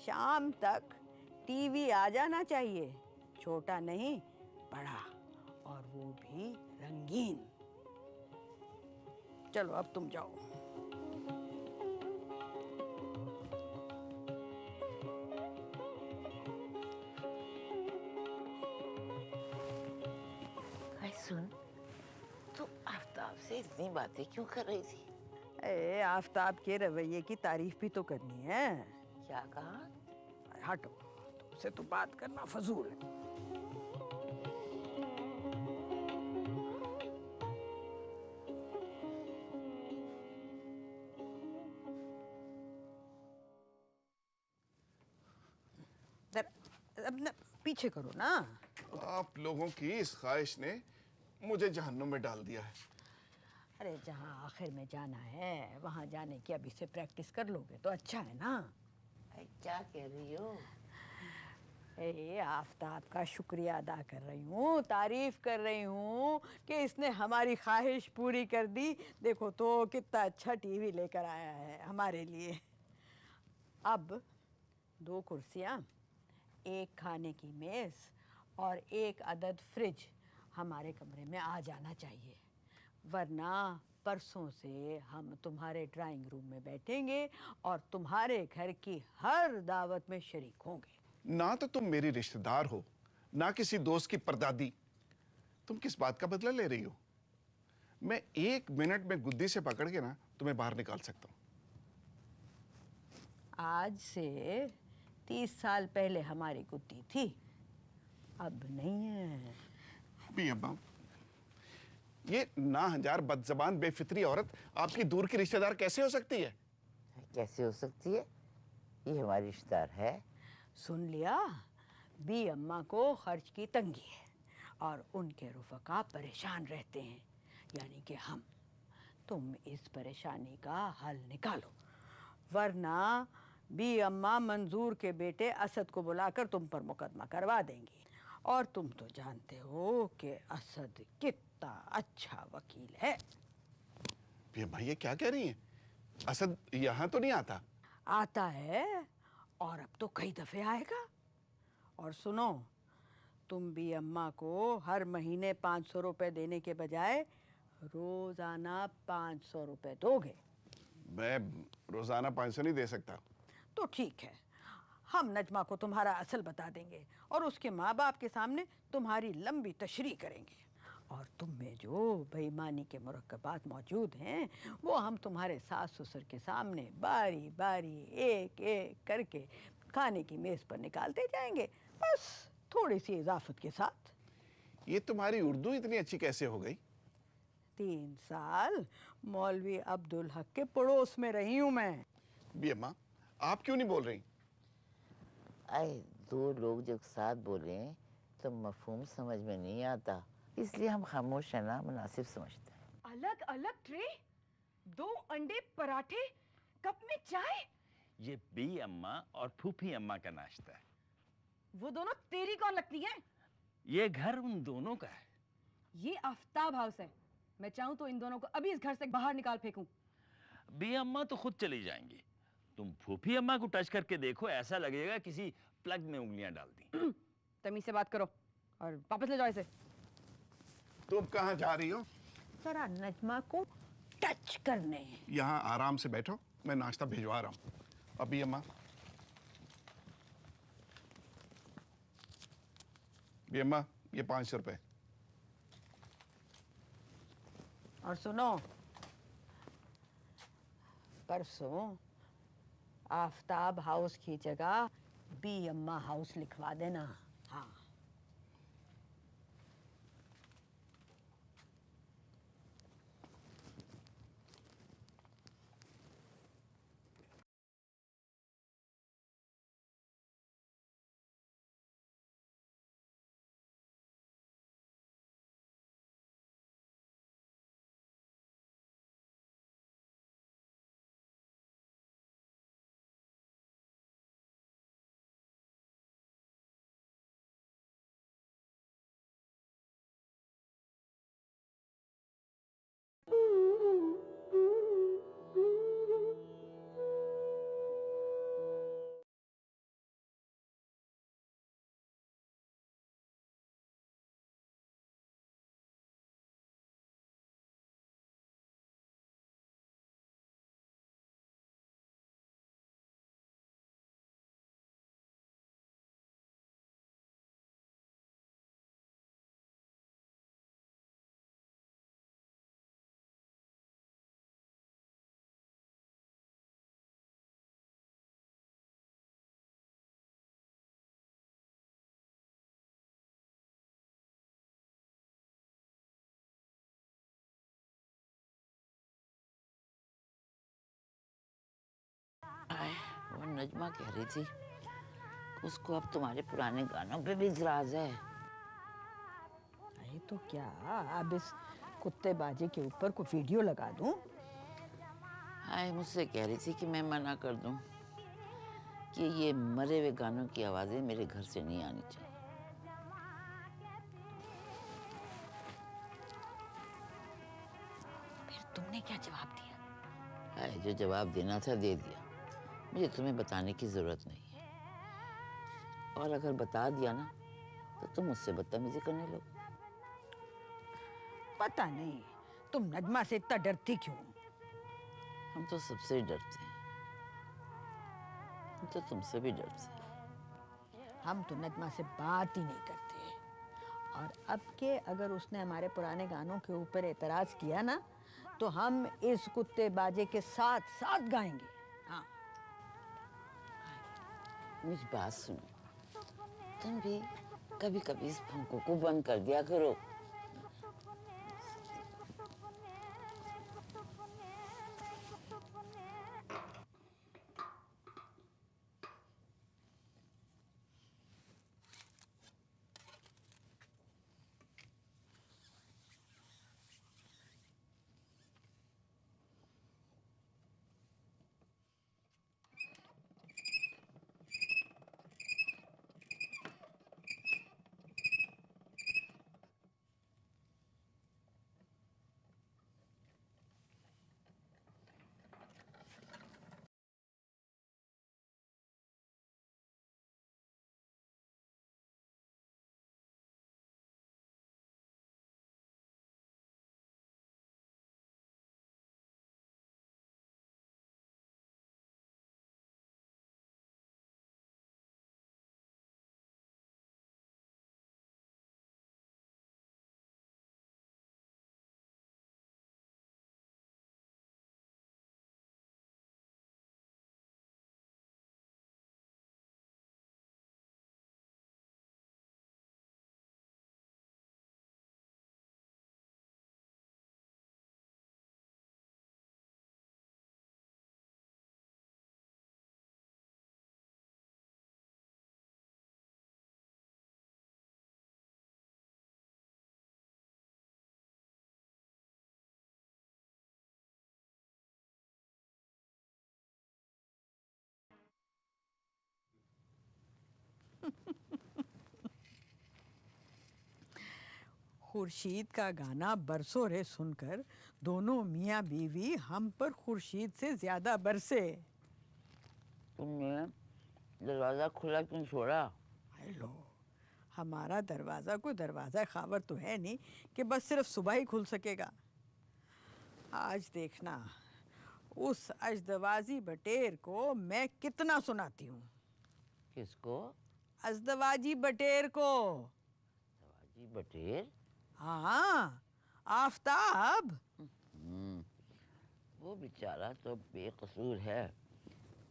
S2: शाम तक टीवी आ जाना चाहिए, छोटा नहीं बड़ा, और वो भी रंगीन। चलो अब तुम जाओ।
S1: सुन, तू आफ्ताब से इतनी बातें क्यों कर रही थी?
S2: आफ्ताब के रवैये की तारीफ भी तो करनी है।
S1: क्या कहा?
S2: हटो, तुमसे तो बात करना फजूल है। अपना पीछे करो ना।
S3: आप लोगों की इस ख्वाहिश ने मुझे जहन्नुम में डाल दिया है।
S2: अरे जहाँ आखिर में जाना है वहाँ जाने की अभी से प्रैक्टिस कर लोगे तो अच्छा है ना।
S1: अरे क्या कह रही हो?
S2: आफताब का शुक्रिया अदा कर रही हूँ, तारीफ कर रही हूँ कि इसने हमारी ख्वाहिश पूरी कर दी। देखो तो कितना अच्छा टीवी लेकर आया है हमारे लिए। अब 2 कुर्सियाँ, 1 खाने की मेज़ और 1 अदद फ्रिज हमारे कमरे में आ जाना चाहिए, वरना परसों से हम तुम्हारे ड्राइंग रूम में बैठेंगे और तुम्हारे घर की हर दावत में शरीक होंगे।
S3: ना तो तुम मेरी रिश्तेदार हो, ना किसी दोस्त की परदादी। तुम किस बात का बदला ले रही हो? मैं 1 मिनट में गुद्दी से पकड़ के ना तुम्हें बाहर निकाल सकता हूँ।
S2: आज से 30 साल पहले हमारी गुद्दी थी, अब नहीं है।
S3: भी अब्बा, ये नाहंजार बदजबान बेफित्री औरत आपकी दूर की रिश्तेदार कैसे हो सकती है?
S1: कैसे हो सकती है? ये हमारी रिश्तेदार है।
S2: सुन लिया, बी अम्मा को खर्च की तंगी है और उनके रुफका परेशान रहते हैं, यानी कि हम। तुम इस परेशानी का हल निकालो, वरना बी अम्मा मंजूर के बेटे असद को बुलाकर तुम पर मुकदमा करवा देंगी। और तुम तो जानते हो कि असद कितना अच्छा वकील है।
S3: भी अम्मा, ये क्या कह रही हैं? असद यहाँ तो नहीं आता?
S2: आता है, और अब तो कई दफे आएगा। और सुनो, तुम भी अम्मा को हर महीने 500 रुपए देने के बजाय रोजाना 500 रुपए दोगे।
S3: मैं रोजाना 500 नहीं दे सकता।
S2: तो ठीक है, हम नजमा को तुम्हारा असल बता देंगे और उसके माँ बाप के सामने तुम्हारी लंबी तशरीह करेंगे। और तुम में जो बेईमानी के मुरक्कबात मौजूद हैं वो हम तुम्हारे सास ससुर के सामने बारी बारी एक एक करके खाने की मेज़ पर निकालते जाएंगे, बस थोड़ी सी इजाफत के साथ।
S3: ये तुम्हारी उर्दू इतनी अच्छी कैसे हो गई?
S2: 3 साल मौलवी अब्दुल हक के पड़ोस में रही हूँ मैं।
S3: भी अम्मा, आप क्यों नहीं बोल रही?
S1: आए 2 लोग जब साथ बोले तो मफहूम समझ में नहीं आता, इसलिए हम खामोश रहना मुनासिब समझते हैं।
S5: अलग अलग ट्रे, 2 अंडे, पराठे, कप में चाय।
S4: ये बी अम्मा और फूफी अम्मा का नाश्ता है।
S5: वो दोनों तेरी कौन लगती हैं?
S4: ये घर उन दोनों का है।
S5: ये आफ्ताब हाउस है। मैं चाहूं तो इन दोनों को अभी इस घर से बाहर निकाल फेंकूं।
S4: बी अम्मा तो खुद चली जाएंगी। तुम फूफी अम्मा को टच करके देखो, ऐसा लगेगा किसी प्लग में उंगलियां डाल दी।
S5: तमीज से बात करो और वापस ले जाओ इसे।
S3: तुम कहाँ जा रही हो?
S2: जरा नजमा को टच करने।
S3: यहाँ आराम से बैठो, मैं नाश्ता भिजवा रहा हूँ। अभी अम्मा, भी अम्मा, ये 500 रुपए।
S2: और सुनो, परसों आफ्ताब हाउस की जगह बी अम्मा हाउस लिखवा देना। हाँ।
S1: वो नजमा कह रही थी उसको अब तुम्हारे पुराने गानों पे भी इतराज है।
S2: अरे तो क्या अब इस कुत्ते बाजे के ऊपर कोई वीडियो लगा दूं?
S1: हाय, मुझसे कह रही थी कि मैं मना कर दूं कि ये मरे हुए गानों की आवाजें मेरे घर से नहीं आनी चाहिए।
S2: फिर तुमने क्या जवाब दिया?
S1: हाय, जो जवाब देना था दे दिया। मुझे तुम्हें बताने की जरूरत नहीं है, और अगर बता दिया ना तो तुम मुझसे बदतमीजी करने लगो।
S2: पता नहीं तुम नजमा से इतना डरती क्यों?
S1: हम तो सबसे ही डरते हैं, हम तो तुमसे भी डरते हैं।
S2: हम तो नजमा से बात ही नहीं करते। और अब के अगर उसने हमारे पुराने गानों के ऊपर एतराज किया ना तो हम इस कुत्ते बाजे के साथ साथ गाएंगे। हाँ।
S1: मेरी बात सुनो, तुम भी कभी कभी इस भौंकों को बंद कर दिया करो।
S2: खुर्शीद का गाना बरसों रे सुनकर दोनों मियाँ बीवी हम पर खुर्शीद से ज्यादा बरसे।
S1: तुमने दरवाजा खुला क्यों छोड़ा?
S2: हेलो, हमारा दरवाज़ा कोई दरवाज़ा खावर तो है नहीं कि बस सिर्फ सुबह ही खुल सकेगा। आज देखना उस अजदवाजी बटेर को मैं कितना सुनाती हूँ।
S1: किसको?
S2: अजदवाजी बटेर को।
S1: जी बटेर?
S2: हाँ, आफताब।
S1: वो बेचारा तो बेकसूर है,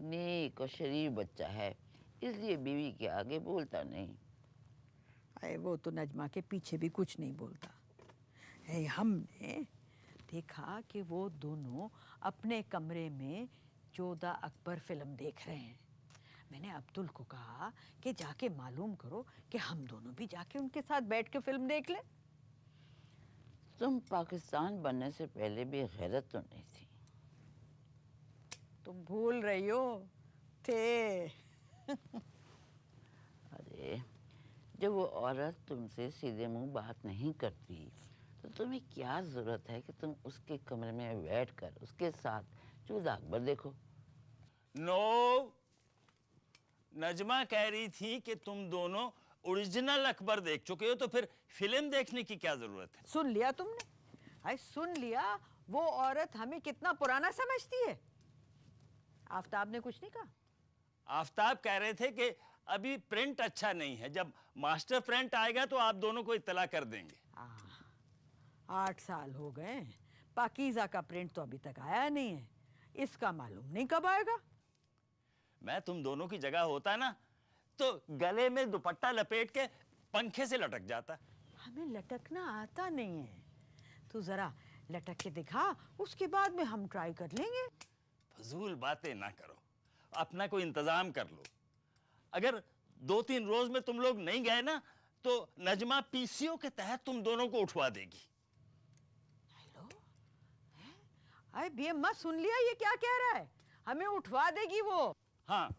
S1: नेक और शरीफ बच्चा है, इसलिए बीवी के आगे बोलता नहीं।
S2: अरे वो तो नजमा के पीछे भी कुछ नहीं बोलता है। हमने देखा कि वो दोनों अपने कमरे में 14 अकबर फिल्म देख रहे हैं। मैंने अब्दुल को कहा कि जाके मालूम करो कि हम दोनों भी जाके उनके साथ बैठ के फिल्म देख लें।
S1: तुम पाकिस्तान बनने से पहले भी गैरत तो नहीं थी?
S2: तुम भूल रही हो, थे।
S1: अरे, जब वो औरत तुमसे सीधे मुंह बात नहीं करती तो तुम्हें क्या जरूरत है कि तुम उसके कमरे में बैठकर उसके साथ 14 अकबर देखो?
S4: नो, नजमा कह रही थी कि तुम दोनों ओरिजिनल अकबर देख चुके हो, तो फिर फिल्म देखने की क्या जरूरत है?
S2: सुन लिया तुमने? अरे सुन लिया, वो औरत हमें कितना पुराना समझती है। आफताब ने कुछ नहीं कहा?
S4: आफताब कह रहे थे कि अभी प्रिंट अच्छा नहीं है, जब मास्टर प्रिंट आएगा तो आप दोनों को इत्तला कर देंगे।
S2: 8 साल हो गए, पाकीज़ा का प्रिंट तो अभी तक आया नहीं है। इसका मालूम नहीं कब आएगा।
S4: मैं तुम दोनों की जगह होता ना तो गले में दुपट्टा लपेट के पंखे से लटक जाता।
S2: हमें लटकना आता नहीं है। तू जरा लटक के दिखा, उसके बाद में हम ट्राई कर लेंगे।
S4: फजूल बातें ना करो, अपना कोई इंतजाम कर लो। अगर 2-3 रोज में तुम लोग नहीं गए ना तो नजमा पीसीओ के तहत तुम दोनों को उठवा देगी।
S2: हेलो, अरे बी अम्मा सुन लिया ये क्या कह रहा है? हमें उठवा देगी वो?
S4: हाँ,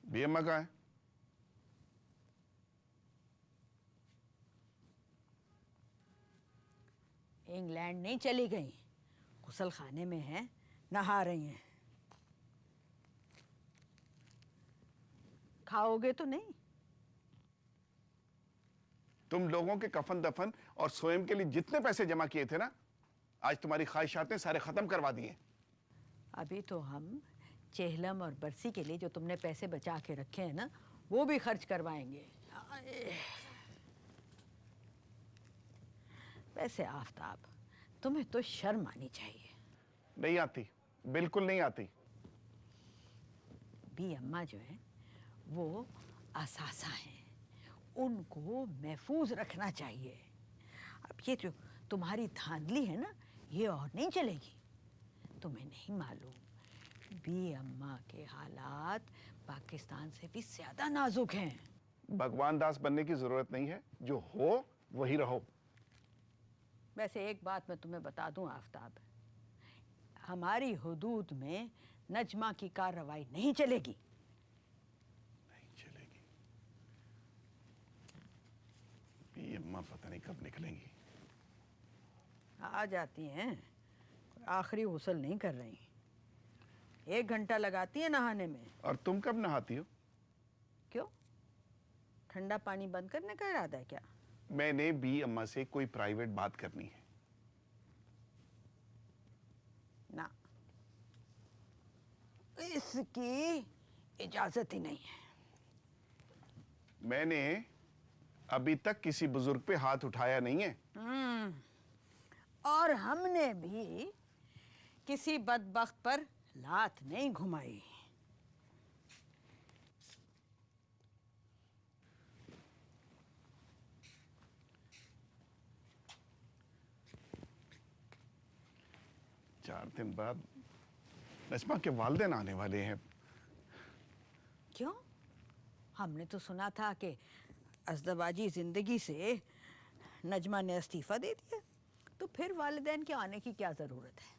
S3: बी अम्मा कहाँ है?
S2: इंग्लैंड नहीं चली गई, गुसल खाने में है, नहा रही हैं। खाओगे तो नहीं?
S3: तुम लोगों के कफन दफन और स्वयं के लिए जितने पैसे जमा किए थे ना, आज तुम्हारी ख्वाहिशातें सारे खत्म करवा दिए।
S2: अभी तो हम चेहलम और बरसी के लिए जो तुमने पैसे बचा के रखे हैं ना, वो भी खर्च करवाएंगे। वैसे आफताब, तुम्हें तो शर्म आनी चाहिए।
S3: नहीं आती, बिल्कुल नहीं आती।
S2: बी अम्मा जो है वो असासा हैं, उनको महफूज रखना चाहिए। अब ये जो तुम्हारी धांधली है ना, ये और नहीं चलेगी। तुम्हें नहीं मालूम, बी अम्मा के हालात पाकिस्तान से भी ज्यादा नाजुक हैं।
S3: भगवान दास बनने की जरूरत नहीं है, जो हो वही रहो।
S2: वैसे एक बात मैं तुम्हें बता दूं आफताब, हमारी हुदूद में नजमा की कार्रवाई नहीं चलेगी।
S3: नहीं चलेगी। ये अम्मा पता नहीं कब निकलेंगी।
S2: आ जाती हैं, आखिरी गुस्ल नहीं कर रही। 1 घंटा लगाती है नहाने में।
S3: और तुम कब नहाती हो?
S2: क्यों, ठंडा पानी बंद करने का इरादा है क्या?
S3: मैंने बी अम्मा से कोई प्राइवेट बात करनी है।
S2: ना, इसकी इजाजत ही नहीं है।
S3: मैंने अभी तक किसी बुजुर्ग पे हाथ उठाया नहीं है।
S2: और हमने भी किसी बदबख्त पर लात नहीं घुमाई।
S3: चार दिन बाद नजमा के वालिदैन आने वाले हैं।
S2: क्यों? हमने तो सुना था कि अज़दवाजी जिंदगी से नजमा ने इस्तीफा दे दिया, तो फिर वालिदैन के आने की क्या जरूरत है?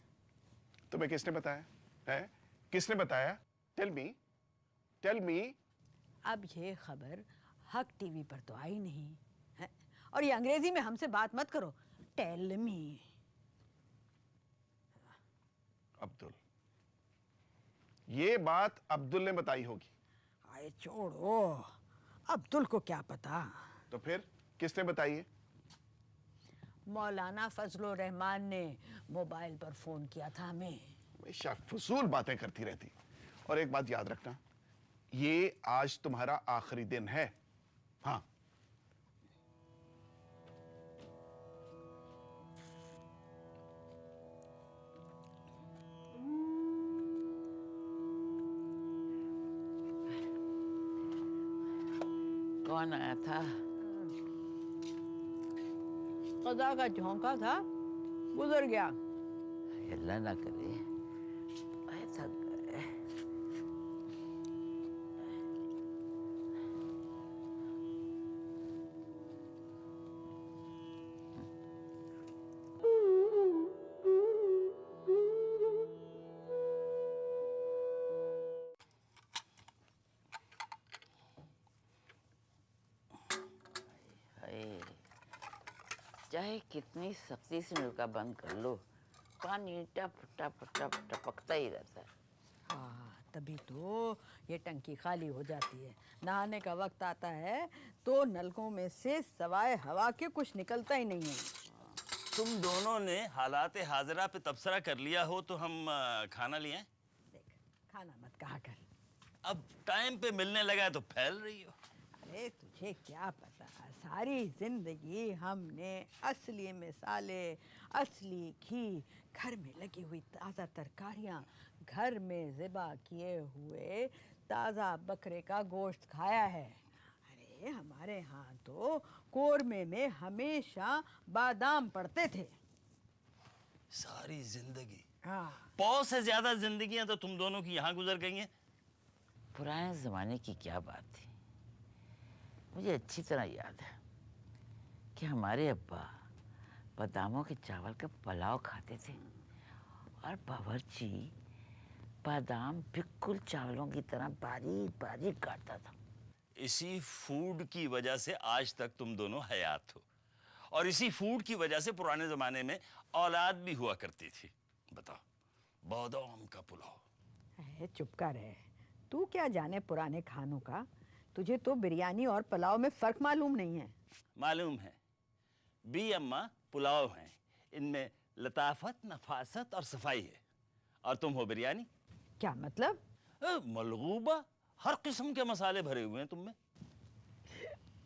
S3: तुम्हें किसने बताया है? किसने बताया? Tell me, tell me.
S2: अब ये खबर हक टीवी पर तो आई नहीं है, और ये अंग्रेजी में हमसे बात मत करो। Tell me.
S3: अब्दुल, ये बात अब्दुल ने बताई होगी।
S2: आए छोड़ो, अब्दुल को क्या पता।
S3: तो फिर किसने बताई है?
S2: मौलाना फजलुर रहमान ने मोबाइल पर फोन किया था हमें।
S3: हमेशा फजूल बातें करती रहती। और एक बात याद रखना, ये आज तुम्हारा आखिरी दिन है। हाँ,
S1: कौन आया था?
S2: खुदा का झोंका था, गुजर गया।
S1: अल्लाह ना करे। आए थक गए। चाहे कितनी सख्ती से नलका बंद कर लो, पानी टप टप टप टपकता ही रहता है।
S2: हाँ, तभी तो ये टंकी खाली हो जाती है। नहाने का वक्त आता है तो नलकों में से सवाए हवा के कुछ निकलता ही नहीं है।
S4: तुम दोनों ने हालात हाजरा पे तबसरा कर लिया हो तो हम खाना लिए हैं?
S2: देख, खाना मत कहा कर।
S4: अब टाइम पे मिलने लगा है तो फैल रही हो।
S2: अरे तुझे क्या पता, सारी जिंदगी हमने असली मिसाले, असली घी, घर में लगी हुई ताज़ा तरकारियाँ, घर में ज़िबा किए हुए ताज़ा बकरे का गोश्त खाया है। अरे हमारे यहाँ तो कोरमे में हमेशा बादाम पड़ते थे।
S4: सारी जिंदगी,
S2: हाँ,
S4: 100 से ज्यादा जिंदगियां तो तुम दोनों की यहाँ गुजर गई हैं।
S1: पुराने ज़माने की क्या बात थी। मुझे अच्छी तरह याद है कि हमारे अब्बा बादामों के चावल का पुलाव खाते थे और बावर्ची बादाम बिल्कुल चावलों की तरह बारीक बारीक काटता था।
S4: इसी फूड की वजह से आज तक तुम दोनों हयात हो, और इसी फूड की वजह से पुराने जमाने में औलाद भी हुआ करती थी। बताओ, बादाम का पुलाव।
S2: अरे चुप कर है, तू क्या जाने पुराने खानों का। तुझे तो बिरयानी और पुलाव में फर्क मालूम नहीं है।
S4: मालूम है, बी अम्मा पुलाव हैं, इनमें लताफत, नफासत और सफाई है, और तुम हो बिरयानी।
S2: क्या मतलब?
S4: मलगूबा, हर किस्म के मसाले भरे हुए हैं तुम में।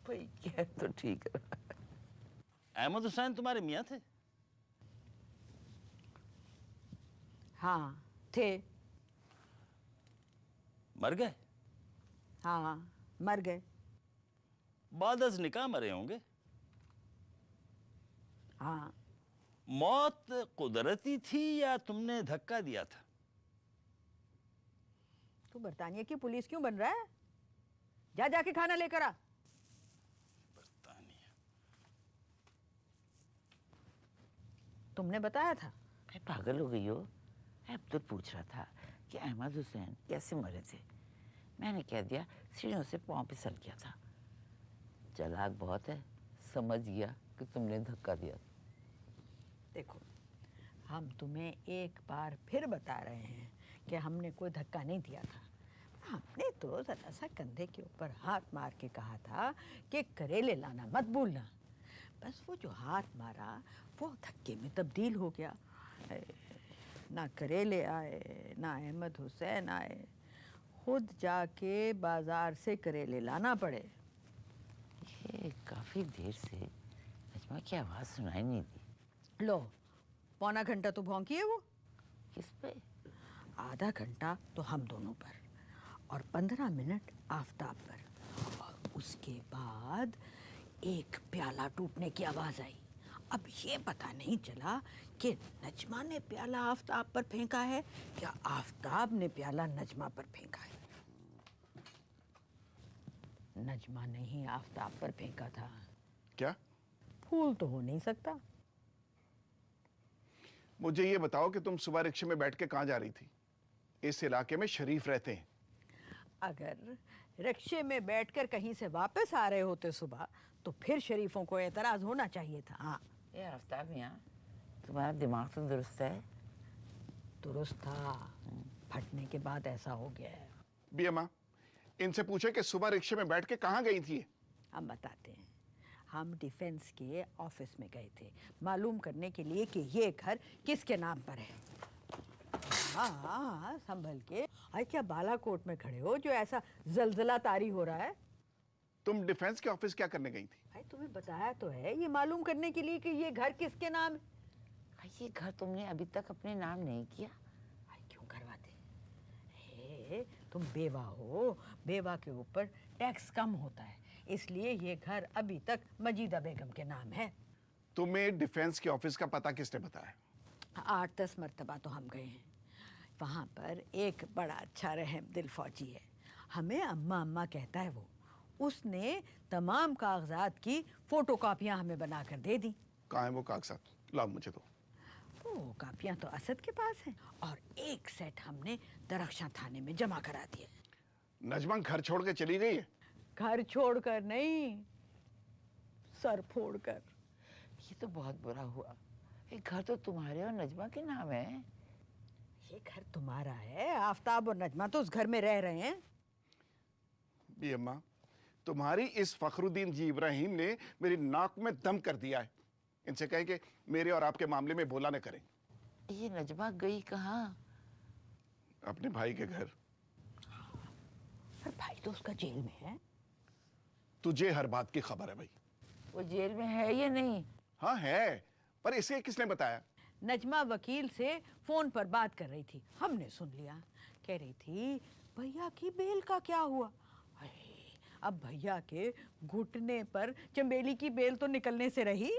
S1: भाई क्या तो ठीक है।
S4: अहमद हुसैन तुम्हारे मियाँ थे?
S2: हाँ थे।
S4: मर गए?
S2: हाँ मर गए।
S4: बाद अज निकाह मरे होंगे।
S2: हाँ।
S4: मौत कुदरती थी या तुमने धक्का दिया था?
S2: तू बरतानिया की पुलिस क्यों बन रहा है? जा जाके खाना लेकर आ।
S4: बरतानिया?
S2: तुमने बताया था।
S1: मैं पागल हो गई हो। अब्दुल पूछ रहा था कि अहमद हुसैन कैसे मरे थे। मैंने कह दिया सीढ़ियों से पाँव फिसल गया था। चालाक बहुत है, समझ गया कि तुमने धक्का दिया।
S2: देखो, हम तुम्हें एक बार फिर बता रहे हैं कि हमने कोई धक्का नहीं दिया था। हमने तो जरा सा कंधे के ऊपर हाथ मार के कहा था कि करेले लाना मत भूलना। बस वो जो हाथ मारा वो धक्के में तब्दील हो गया। ना करेले आए, ना अहमद हुसैन आए, खुद जाके बाजार से करेले लाना पड़े।
S1: ये काफ़ी देर से नजमा की आवाज़ सुनाई नहीं दी।
S2: लो, पौना घंटा तो भौंकी है वो।
S1: किस पे?
S2: आधा घंटा तो हम दोनों पर और 15 मिनट आफताब पर, और उसके बाद एक प्याला टूटने की आवाज़ आई। अब ये पता नहीं चला कि नजमा ने प्याला आफताब पर फेंका है या आफताब ने प्याला नजमा पर फेंका है। नजमा ने ही आफताब पर फेंका था।
S3: क्या?
S2: फूल तो हो नहीं सकता।
S3: मुझे ये बताओ कि तुम सुबह रिक्शे में बैठ के कहाँ जा रही थी? इस इलाके में शरीफ रहते हैं।
S2: अगर रिक्शे में बैठकर कहीं से वापस आ रहे होते सुबह, तो फिर शरीफों को एतराज होना चाहिए था। हाँ,
S1: ये आफ्ताब मियाँ, तुम्हारा दिमाग तो दुरुस्त है।
S2: दुरुस्त था, फटने के बाद ऐसा हो गया है।
S3: बी अम्मा, इनसे पूछे कि सुबह रिक्शे में बैठ के कहाँ गई थी?
S2: हम बताते हैं। हम डिफेंस के ऑफिस में गए थे मालूम करने के लिए कि ये घर किसके नाम पर है। हाँ हाँ, संभल के। अरे क्या बालाकोट में खड़े हो जो ऐसा जलजला तारी हो रहा है?
S3: तुम डिफेंस के ऑफिस क्या करने गई थी?
S2: अरे तुम्हें बताया तो है, ये मालूम करने के लिए कि ये घर किसके नाम है।
S1: ये घर तुमने अभी तक अपने नाम नहीं किया।
S2: अरे क्यों करवाते? हे, तुम बेवा हो, बेवा के ऊपर टैक्स कम होता है, इसलिए ये घर अभी तक मजीदा बेगम के नाम है।
S3: तुम्हें डिफेंस के ऑफिस का पता किसने बताया?
S2: 8-10 मरतबा तो हम गए हैं। वहाँ पर एक बड़ा अच्छा रहम दिल फौजी है, हमें अम्मा अम्मा कहता है वो। उसने तमाम कागजात की फोटो कापियाँ हमें बना कर दे दी।
S3: कहाँ है वो कागजात? लाओ मुझे दो।
S2: वो कापियाँ तो असद के पास हैं, और एक सेट हमने दरख्शां थाने में जमा करा दिए।
S3: नजमा घर छोड़ के चली गई है?
S2: घर छोड़कर नहीं, सर फोड़कर।
S1: ये तो बहुत बुरा हुआ। ये घर तो तुम्हारे और नजमा के नाम है।
S2: ये घर तुम्हारा है, आफताब और नजमा तो उस घर में रह रहे हैं।
S3: बी अम्मा, तुम्हारी इस फखरुद्दीन जी इब्राहिम ने मेरी नाक में दम कर दिया है। इनसे कहें कि मेरे और आपके मामले में बोला न करें।
S1: ये नजमा गई कहाँ?
S3: अपने भाई के घर।
S2: पर भाई तो उसका जेल में है।
S3: तुझे हर बात की खबर है भाई।
S1: वो जेल में है या नहीं?
S3: हाँ है, पर इसे किसने बताया?
S2: नजमा वकील से फोन पर बात कर रही थी, हमने सुन लिया। कह रही थी भैया की बेल का क्या हुआ। अरे, अब भैया के घुटने पर चंबेली की बेल तो निकलने से रही।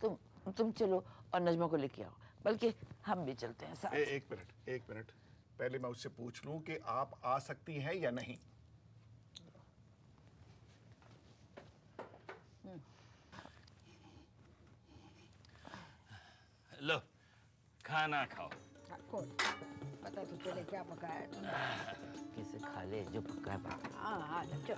S1: तुम चलो और नजमा को लेके आओ, बल्कि हम भी चलते हैं साथ।
S3: एक मिनट, पहले मैं उससे पूछ लूं कि आप आ सकती हैं या नहीं।
S4: लो खाना खाओ।
S2: कौन पता तो चले क्या पकाया है तुमने।
S1: किसे खा ले जो पका है पका।
S2: हाँ चलो।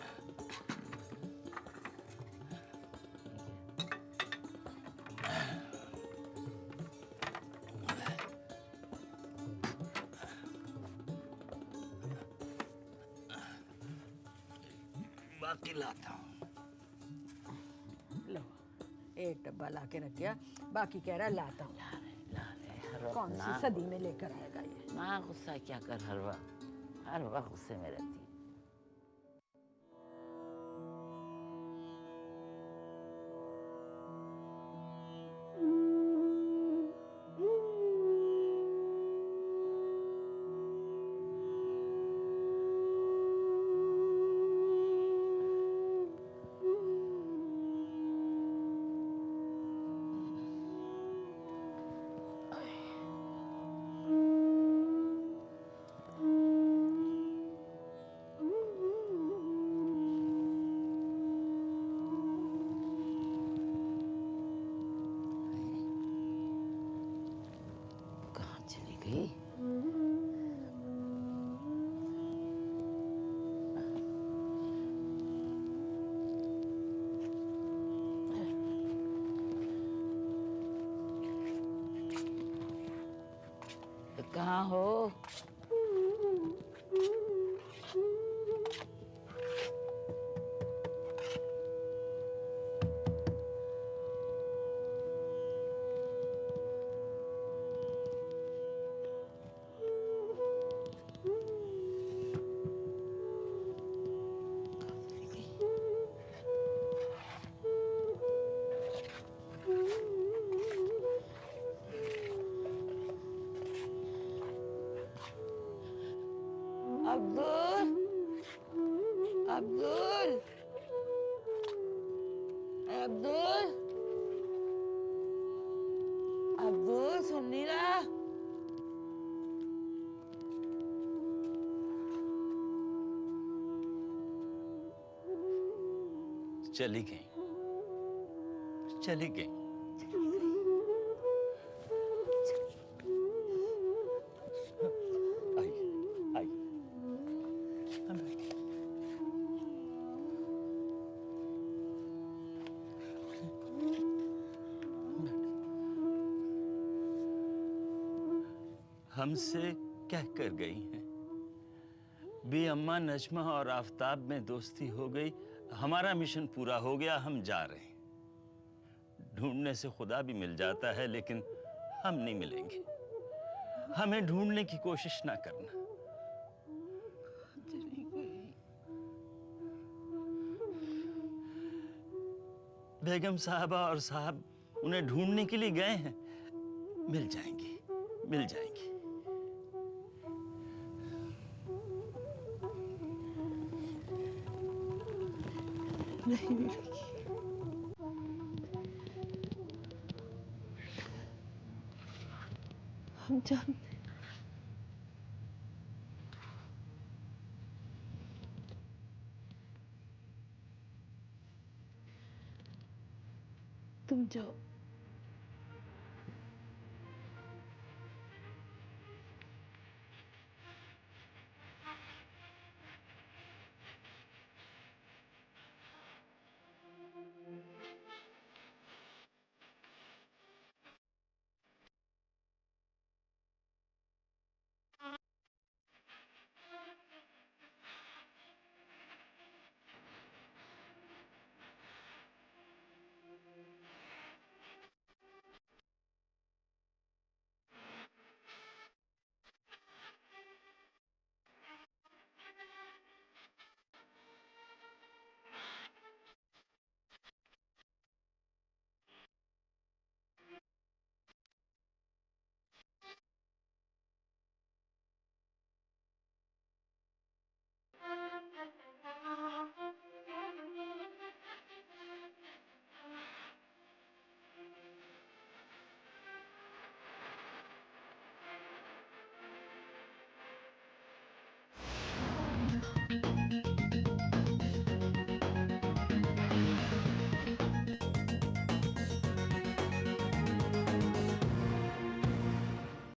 S4: बाकी लाता हूँ।
S2: लो एक डब्बा ला के रख दिया, बाकी कह रहा है लाता हूँ। कौन सी सदी में लेकर आएगा ये।
S1: ना गुस्सा क्या कर, हर वक्त गुस्से में रहती है। कहाँ चली गई? कहाँ हो? अब्दुल, अब्दुल, अब्दुल, अब्दुल सुन नहीं रहा?
S4: चली गई, चली गई। आई, आई। हमसे कह कर गई हैं, बी अम्मा नजमा और आफताब में दोस्ती हो गई, हमारा मिशन पूरा हो गया, हम जा रहे हैं। ढूंढने से खुदा भी मिल जाता है, लेकिन हम नहीं मिलेंगे। हमें ढूंढने की कोशिश ना करना। बेगम साहबा और साहब उन्हें ढूंढने के लिए गए हैं। मिल जाएंगी, मिल जाएंगी।
S1: नहीं मिलेगी। हम जानते तुम जाओ।